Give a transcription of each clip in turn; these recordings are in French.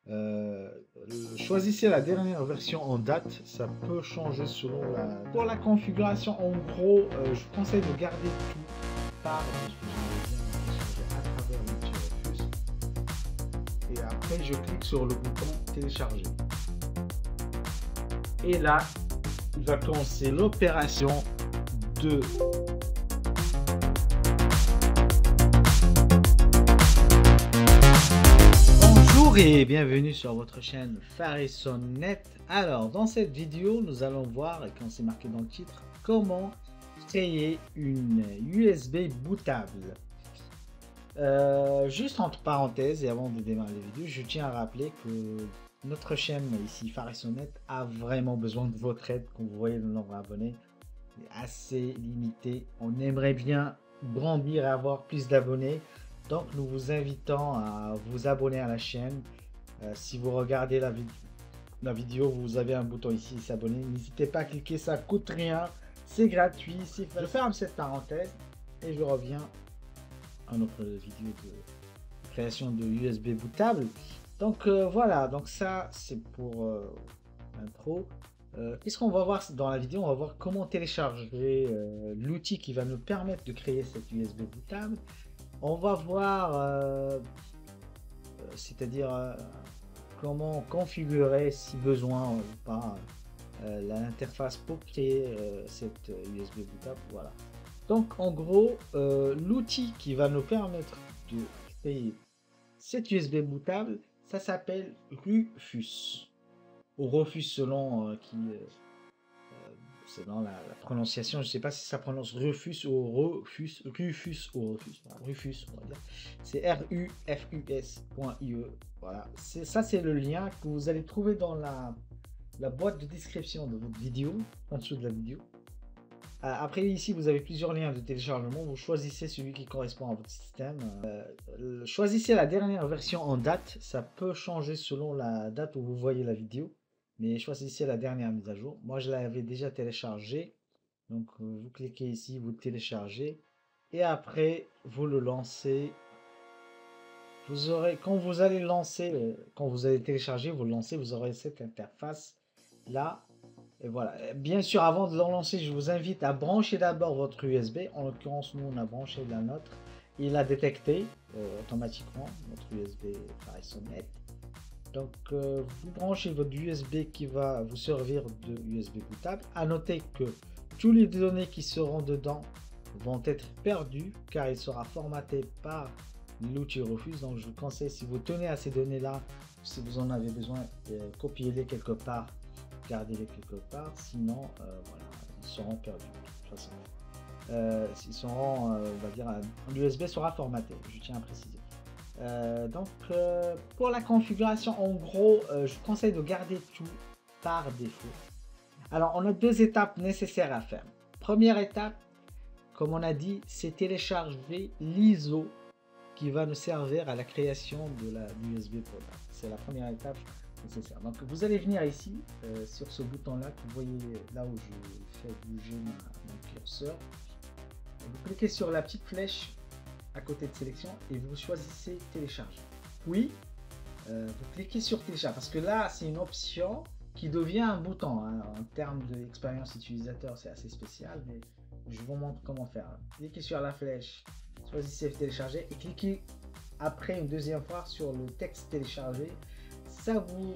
Euh, Choisissez la dernière version en date, ça peut changer selon la... Pour la configuration, en gros, je vous conseille de garder tout par à travers le petit refus. Et après, je clique sur le bouton télécharger. Et là, il va commencer l'opération de... Bonjour et bienvenue sur votre chaîne FarisonNet. Alors, dans cette vidéo, nous allons voir, et comme c'est marqué dans le titre, comment créer une USB bootable. Juste entre parenthèses et avant de démarrer la vidéo, je tiens à rappeler que notre chaîne ici, FarisonNet, a vraiment besoin de votre aide. Comme vous voyez, le nombre d'abonnés est assez limité. On aimerait bien grandir et avoir plus d'abonnés. Donc, nous vous invitons à vous abonner à la chaîne. Si vous regardez la vidéo, vous avez un bouton ici, s'abonner. N'hésitez pas à cliquer, ça coûte rien. C'est gratuit. Je ferme cette parenthèse et je reviens à notre vidéo de création de USB bootable. Donc voilà, donc ça c'est pour l'intro. Qu'est-ce qu'on va voir dans la vidéo? On va voir comment télécharger l'outil qui va nous permettre de créer cette USB bootable. On va voir, c'est-à-dire comment configurer si besoin ou pas l'interface pour créer cette USB bootable. Voilà. Donc en gros, l'outil qui va nous permettre de créer cette USB bootable, ça s'appelle Rufus. Ou Rufus selon la prononciation. Je ne sais pas si ça prononce Rufus ou Rufus, Rufus, on va dire. C'est rufus.ie. Voilà. Ça, c'est le lien que vous allez trouver dans la boîte de description de votre vidéo, en dessous de la vidéo. Après, ici, vous avez plusieurs liens de téléchargement. Vous choisissez celui qui correspond à votre système. Choisissez la dernière version en date. Ça peut changer selon la date où vous voyez la vidéo. Mais choisissez la dernière mise à jour. Moi, je l'avais déjà téléchargé. Donc, vous cliquez ici, vous téléchargez. Et après, vous le lancez. Vous aurez, quand vous allez lancer, quand vous allez télécharger, vous le lancez, vous aurez cette interface là. Et voilà. Bien sûr, avant de le lancer, je vous invite à brancher d'abord votre USB. En l'occurrence, nous, on a branché la nôtre. Il a détecté automatiquement notre USB FarisonNet. Donc, vous branchez votre USB qui va vous servir de USB bootable. À noter que toutes les données qui seront dedans vont être perdues car il sera formaté par l'outil Rufus. Donc, je vous conseille, si vous tenez à ces données-là, si vous en avez besoin, copiez-les quelque part, gardez-les quelque part. Sinon, voilà, ils seront perdus. De toute façon, ils seront, on va dire, l'USB sera formaté. Je tiens à préciser. Donc, pour la configuration, en gros, je vous conseille de garder tout par défaut. Alors, on a deux étapes nécessaires à faire. Première étape, comme on a dit, c'est télécharger l'ISO qui va nous servir à la création de l'USB portable. C'est la première étape nécessaire. Donc, vous allez venir ici, sur ce bouton-là, que vous voyez là où je fais bouger mon curseur. Vous cliquez sur la petite flèche à côté de sélection et vous choisissez télécharger. Puis, vous cliquez sur télécharger parce que là, c'est une option qui devient un bouton. Hein. En termes d'expérience utilisateur, c'est assez spécial, mais je vous montre comment faire. Cliquez sur la flèche, choisissez télécharger et cliquez après une deuxième fois sur le texte téléchargé. Ça vous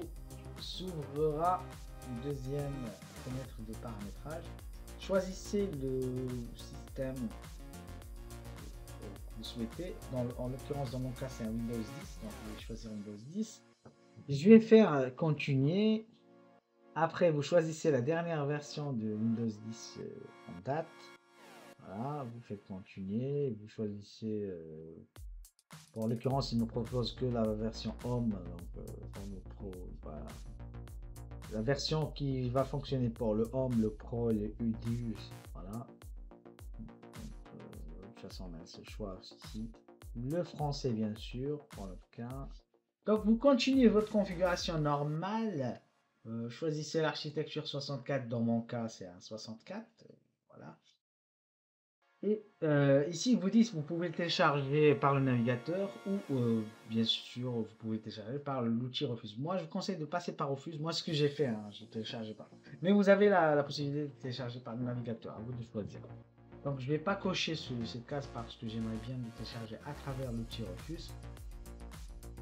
s'ouvrira une deuxième fenêtre de paramétrage. Choisissez le système vous souhaitez. En l'occurrence, dans mon cas, c'est un Windows 10, donc je vais choisir Windows 10. Je vais faire continuer. Après, vous choisissez la dernière version de Windows 10 en date. Voilà, vous faites continuer. Vous choisissez. En l'occurrence, il ne propose que la version Home, donc pour le Pro. Voilà. La version qui va fonctionner pour le Home, le Pro et le UDU. Voilà. De toute façon, on a ce choix ici. Le français, bien sûr, pour notre cas. Donc, vous continuez votre configuration normale. Choisissez l'architecture 64. Dans mon cas, c'est un 64. Voilà. Et ici, ils vous disent vous pouvez le télécharger par le navigateur ou bien sûr, vous pouvez le télécharger par l'outil Refuse. Moi, je vous conseille de passer par Refuse. Moi, ce que j'ai fait, hein, je téléchargé par. Mais vous avez la possibilité de télécharger par le navigateur, à vous de choisir. Donc, je ne vais pas cocher cette case parce que j'aimerais bien le télécharger à travers l'outil Refuse.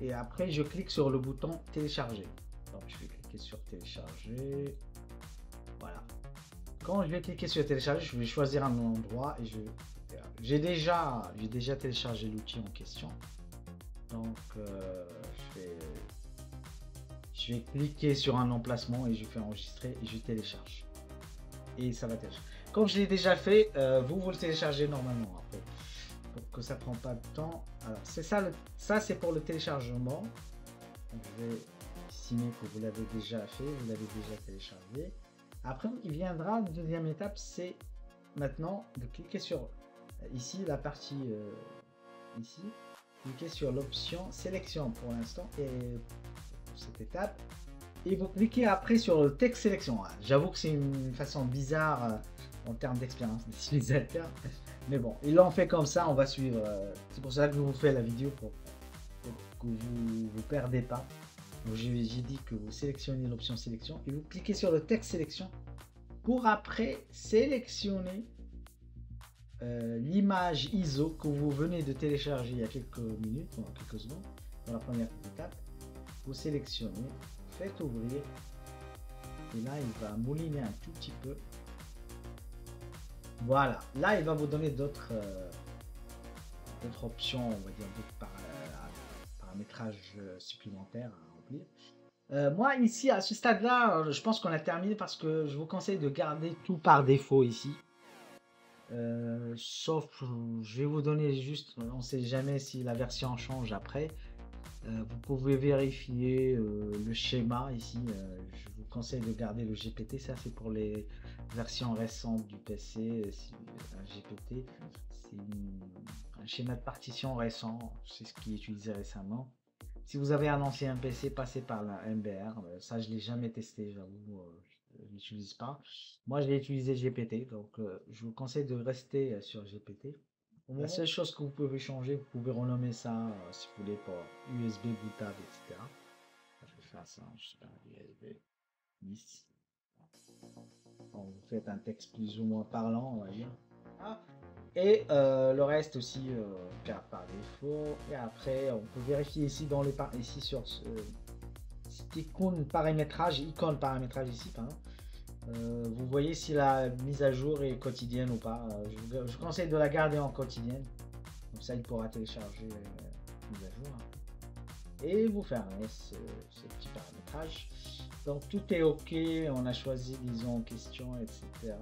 Et après, je clique sur le bouton télécharger. Donc, je vais cliquer sur télécharger. Voilà. Quand je vais cliquer sur télécharger, je vais choisir un endroit et j'ai déjà téléchargé l'outil en question. Donc je vais cliquer sur un emplacement et je fais enregistrer et je télécharge. Et ça va télécharger. Comme je l'ai déjà fait, vous le téléchargez normalement après. Pour que ça prend pas de temps. Alors c'est ça, ça c'est pour le téléchargement. Donc, je vais estimer que vous l'avez déjà fait, vous l'avez déjà téléchargé. Après, il viendra, la deuxième étape, c'est maintenant de cliquer sur ici, la partie ici, cliquez sur l'option sélection pour l'instant et pour cette étape. Et vous cliquez après sur le texte sélection. J'avoue que c'est une façon bizarre en termes d'expérience d'utilisateur. Mais bon, ils l'ont fait comme ça, on va suivre. C'est pour ça que je vous fais la vidéo pour que vous ne perdez pas. J'ai dit que vous sélectionnez l'option sélection et vous cliquez sur le texte sélection pour après sélectionner l'image ISO que vous venez de télécharger il y a quelques minutes, ou quelques secondes, dans la première étape. Vous sélectionnez, faites ouvrir et là il va mouliner un tout petit peu. Voilà, là il va vous donner d'autres options, on va dire d'autres paramétrages supplémentaires à remplir. Moi ici à ce stade là je pense qu'on a terminé parce que je vous conseille de garder tout par défaut ici, sauf je vais vous donner juste, on ne sait jamais si la version change après. Vous pouvez vérifier le schéma ici. Je vous conseille de garder le GPT, ça c'est pour les versions récentes du PC. Un GPT c'est un schéma de partition récent, c'est ce qui est utilisé récemment. Si vous avez un ancien PC, passez par la MBR. Ça, je ne l'ai jamais testé, j'avoue, je ne l'utilise pas. Moi, je l'ai utilisé GPT, donc je vous conseille de rester sur GPT. La seule chose que vous pouvez changer, vous pouvez renommer ça, si vous voulez, pour USB bootable, etc. Je vais faire ça, je sais pas, USB 10. Bon, vous faites un texte plus ou moins parlant, on va dire. Ah. Et le reste aussi garde par défaut. Et après, on peut vérifier ici dans les ici sur ce icône paramétrage ici, pardon. Vous voyez si la mise à jour est quotidienne ou pas. Je vous conseille de la garder en quotidienne. Comme ça, il pourra télécharger mise à jour. Et vous fermez ce petit paramétrage. Donc tout est OK. On a choisi l'ISO en question, etc.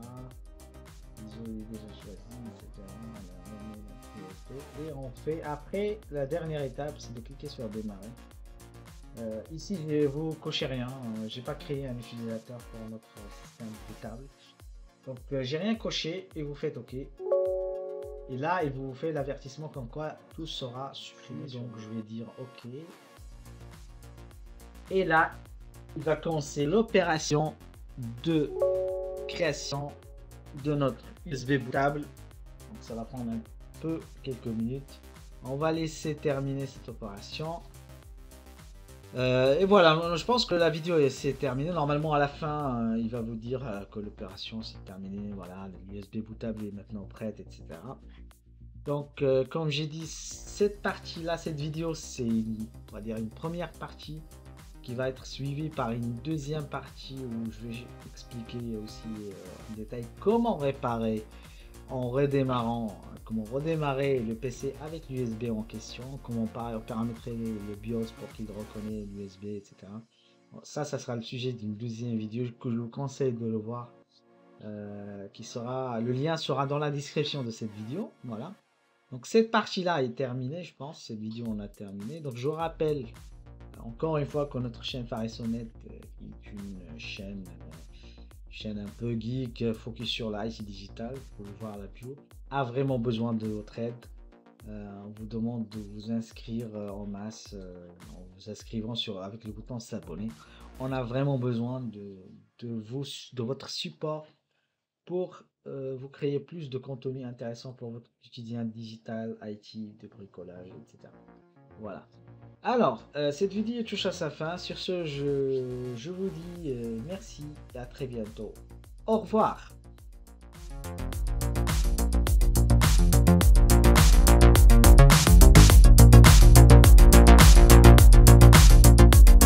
L'ISO est déjà choisi, etc. Et on fait après la dernière étape, c'est de cliquer sur démarrer. Ici, vous cochez rien. J'ai pas créé un utilisateur pour notre système bootable. Donc, j'ai rien coché et vous faites OK. Et là, il vous fait l'avertissement comme quoi tout sera supprimé. Donc, je vais dire OK. Et là, il va commencer l'opération de création de notre USB bootable. Donc, ça va prendre un peu quelques minutes. On va laisser terminer cette opération. Et voilà, je pense que la vidéo s'est terminée. Normalement, à la fin, il va vous dire que l'opération s'est terminée. Voilà, l'USB bootable est maintenant prête, etc. Donc, comme j'ai dit, cette partie-là, cette vidéo, c'est on va dire une première partie qui va être suivie par une deuxième partie où je vais expliquer aussi en détail comment réparer en redémarrant, comment redémarrer le PC avec l'USB en question, comment paramétrer le BIOS pour qu'il reconnaisse l'USB, etc. Bon, ça sera le sujet d'une deuxième vidéo que je vous conseille de le voir, le lien sera dans la description de cette vidéo. Voilà. Donc cette partie-là est terminée, je pense. Cette vidéo on a terminé. Donc je rappelle encore une fois que notre chaîne FarSonnet est une chaîne un peu geek, focus sur l'IT digital, pour voir la bio, a vraiment besoin de votre aide. On vous demande de vous inscrire en masse, en vous inscrivant avec le bouton s'abonner. On a vraiment besoin de votre support pour vous créer plus de contenu intéressant pour votre quotidien digital, IT, de bricolage, etc. Voilà. Alors, cette vidéo touche à sa fin. Sur ce, je vous dis merci et à très bientôt. Au revoir.